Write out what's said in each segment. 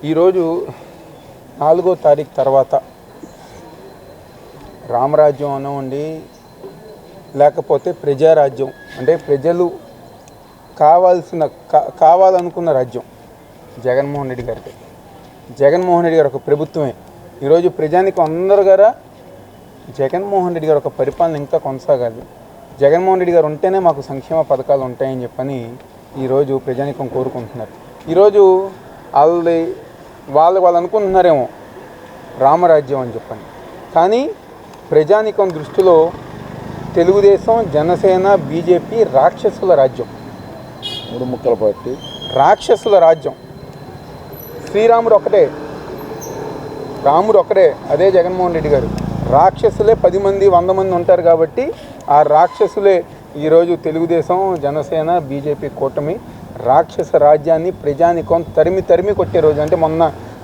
ఈరోజు 4వ తారీఖు తర్వాత రామరాజ్యం అనండి, లేకపోతే ప్రజారాజ్యం అంటే ప్రజలు కావాలనుకున్న రాజ్యం జగన్మోహన్ రెడ్డి గారికి. జగన్మోహన్ రెడ్డి గారు ఒక ప్రభుత్వమే. ఈరోజు ప్రజానికి అందరు గారా జగన్మోహన్ రెడ్డి గారు ఒక పరిపాలన ఇంకా కొనసాగాలి. జగన్మోహన్ రెడ్డి గారు ఉంటేనే మాకు సంక్షేమ పథకాలు ఉంటాయని చెప్పని ఈరోజు ప్రజానికం కోరుకుంటున్నారు. ఈరోజు వాళ్ళు అనుకుంటున్నారేమో రామరాజ్యం అని చెప్పని, కానీ ప్రజానికం దృష్టిలో తెలుగుదేశం, జనసేన, బీజేపీ రాక్షసుల రాజ్యం, 3 ముక్కల పార్టీ, రాక్షసుల రాజ్యం. శ్రీరాముడు ఒక్కటే, రాముడు ఒక్కడే, అదే జగన్మోహన్ రెడ్డి గారు. రాక్షసులే 10 మంది 100 మంది ఉంటారు కాబట్టి ఆ రాక్షసులే ఈరోజు తెలుగుదేశం, జనసేన, బీజేపీ కూటమి రాక్షస రాజ్యాన్ని ప్రజానికం తరిమి కొట్టే రోజు. అంటే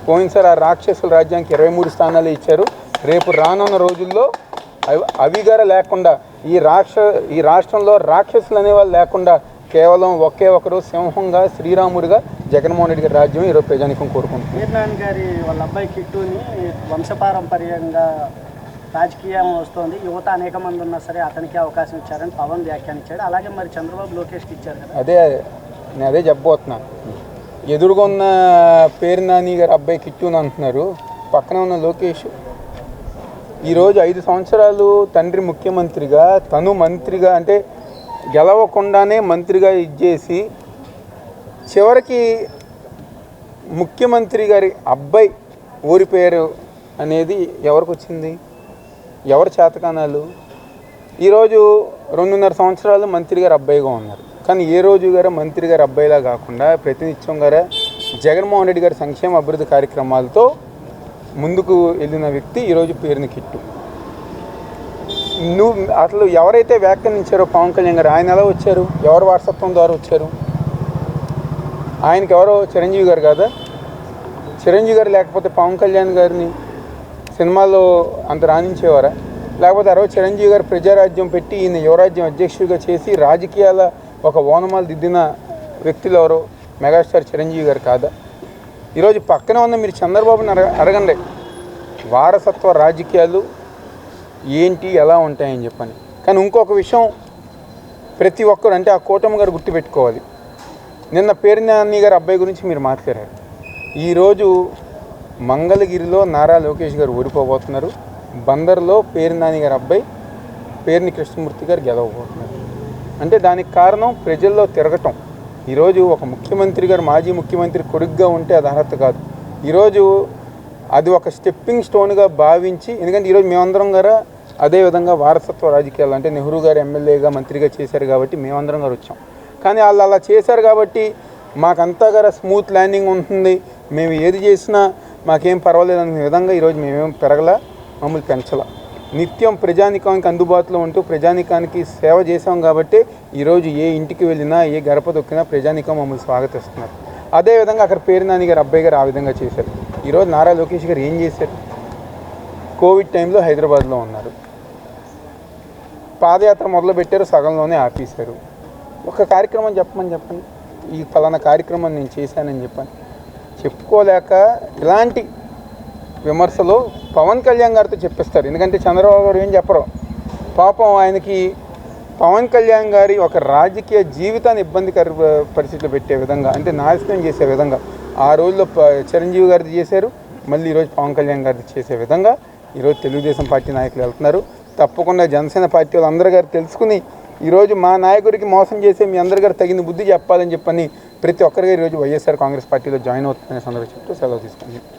పోయినసారి ఆ రాక్షసుల రాజ్యానికి 23 స్థానాలు ఇచ్చారు. రేపు రానున్న రోజుల్లో అవిగార లేకుండా ఈ రాష్ట్రంలో రాక్షసులు అనేవాళ్ళు లేకుండా కేవలం ఒకే ఒకరు సింహంగా శ్రీరాముడిగా జగన్మోహన్ రెడ్డి గారి రాజ్యం ఈరోజు ప్రజానికం కోరుకుంటుంది. వీరనారాయణ గారి వాళ్ళ అబ్బాయి కిట్టుని వంశపారంపర్యంగా రాజకీయం వస్తుంది, యువత అనేక మంది ఉన్నా సరే అతనికి అవకాశం ఇచ్చారని పవన్ వ్యాఖ్యానించాడు. అలాగే మరి చంద్రబాబు లోకేష్కి ఇచ్చారు కదా. నేను అదే చెప్పబోతున్నాను. ఎదురుగా ఉన్న పేరు నాని గారు అబ్బాయి కిట్టుని అంటున్నారు, పక్కన ఉన్న లోకేష్. ఈరోజు 5 సంవత్సరాలు తండ్రి ముఖ్యమంత్రిగా, తను మంత్రిగా, అంటే గెలవకుండానే మంత్రిగా ఇచ్చేసి చివరికి ముఖ్యమంత్రి గారి అబ్బాయి ఓడిపోయారు అనేది ఎవరికి వచ్చింది? ఎవరి చేతకానాలు? ఈరోజు 2.5 సంవత్సరాలు మంత్రి గారు అబ్బాయిగా ఉన్నారు, కానీ ఏ రోజు గారు మంత్రి గారు అబ్బాయిలా కాకుండా ప్రతినిత్యం గారా జగన్మోహన్ రెడ్డి గారి సంక్షేమ అభివృద్ధి కార్యక్రమాలతో ముందుకు వెళ్ళిన వ్యక్తి ఈరోజు పేరుని కిట్టు. అసలు ఎవరైతే వ్యాఖ్యానించారో పవన్ కళ్యాణ్ గారు, ఆయన ఎలా వచ్చారు? ఎవరు వారసత్వం ద్వారా వచ్చారు? ఆయనకి ఎవరో చిరంజీవి గారు కాదా? చిరంజీవి గారు లేకపోతే పవన్ కళ్యాణ్ గారిని సినిమాల్లో అంత రాణించేవారా? లేకపోతే ఆ రోజు చిరంజీవి గారు ప్రజారాజ్యం పెట్టి ఈయన యువరాజ్యం అధ్యక్షుడిగా చేసి రాజకీయాల ఒక ఓనమాలు దిద్దిన వ్యక్తులు ఎవరో మెగాస్టార్ చిరంజీవి గారు కాదా? ఈరోజు పక్కన ఉన్న మీరు చంద్రబాబుని అడగండి, వారసత్వ రాజకీయాలు ఏంటి, ఎలా ఉంటాయని చెప్పని. కానీ ఇంకొక విషయం ప్రతి ఒక్కరు, అంటే ఆ కూటమి గారు గుర్తుపెట్టుకోవాలి. నిన్న పేరు నాని గారి అబ్బాయి గురించి మీరు మాట్లాడారు. ఈరోజు మంగళగిరిలో నారా లోకేష్ గారు ఓడిపోబోతున్నారు. బందర్లో పేరు నాని గారి అబ్బాయి పేరుని కృష్ణమూర్తి గారు గెలవబోతున్నారు. అంటే దానికి కారణం ప్రజల్లో తిరగటం. ఈరోజు ఒక ముఖ్యమంత్రి గారు, మాజీ ముఖ్యమంత్రి కొడుగ్గా ఉంటే అది అర్హత కాదు. ఈరోజు అది ఒక స్టెప్పింగ్ స్టోన్గా భావించి, ఎందుకంటే ఈరోజు మేమందరం గారా అదేవిధంగా వారసత్వ రాజకీయాలు, అంటే నెహ్రూ గారు ఎమ్మెల్యేగా మంత్రిగా చేశారు కాబట్టి మేమందరం గారు వచ్చాం. కానీ వాళ్ళు అలా చేశారు కాబట్టి మాకంతా గారా స్మూత్ ల్యాండింగ్ ఉంటుంది, మేము ఏది చేసినా మాకేం పర్వాలేదు అనే విధంగా ఈరోజు మేమేం పెరగలా, మమ్మల్ని పెంచలా. నిత్యం ప్రజానికానికి అందుబాటులో ఉంటూ ప్రజానికానికి సేవ చేసాం కాబట్టి ఈరోజు ఏ ఇంటికి వెళ్ళినా, ఏ గడప దొక్కినా ప్రజానికం మమ్మల్ని స్వాగతిస్తున్నారు. అదేవిధంగా అక్కడ పేరు నాని గారు అబ్బాయి గారు ఆ విధంగా చేశారు. ఈరోజు నారా లోకేష్ గారు ఏం చేశారు? కోవిడ్ టైంలో హైదరాబాద్లో ఉన్నారు, పాదయాత్ర మొదలుపెట్టారు, సగంలోనే ఆపేశారు. ఒక కార్యక్రమం చెప్పండి, ఈ ఫలానా కార్యక్రమం నేను చేశానని చెప్పుకోలేక ఇలాంటి విమర్శలు పవన్ కళ్యాణ్ గారితో చెప్పిస్తారు. ఎందుకంటే చంద్రబాబు గారు ఏం చెప్పరు. పాపం ఆయనకి పవన్ కళ్యాణ్ గారి ఒక రాజకీయ జీవితాన్ని ఇబ్బందికర పరిస్థితులు పెట్టే విధంగా, అంటే నాశనం చేసే విధంగా ఆ రోజుల్లో చిరంజీవి గారిది చేశారు, మళ్ళీ ఈరోజు పవన్ కళ్యాణ్ గారిది చేసే విధంగా ఈరోజు తెలుగుదేశం పార్టీ నాయకులు వెళ్తున్నారు. తప్పకుండా జనసేన పార్టీ వాళ్ళందరూ గారు తెలుసుకుని ఈరోజు మా నాయకుడికి మోసం చేసే మీ అందరి గారు తగిన బుద్ధి చెప్పాలని చెప్పని ప్రతి ఒక్కరిగా ఈరోజు వైఎస్ఆర్ కాంగ్రెస్ పార్టీలో జాయిన్ అవుతుందనే సందర్భంగా చెప్తూ సెలవు తీసుకుంది.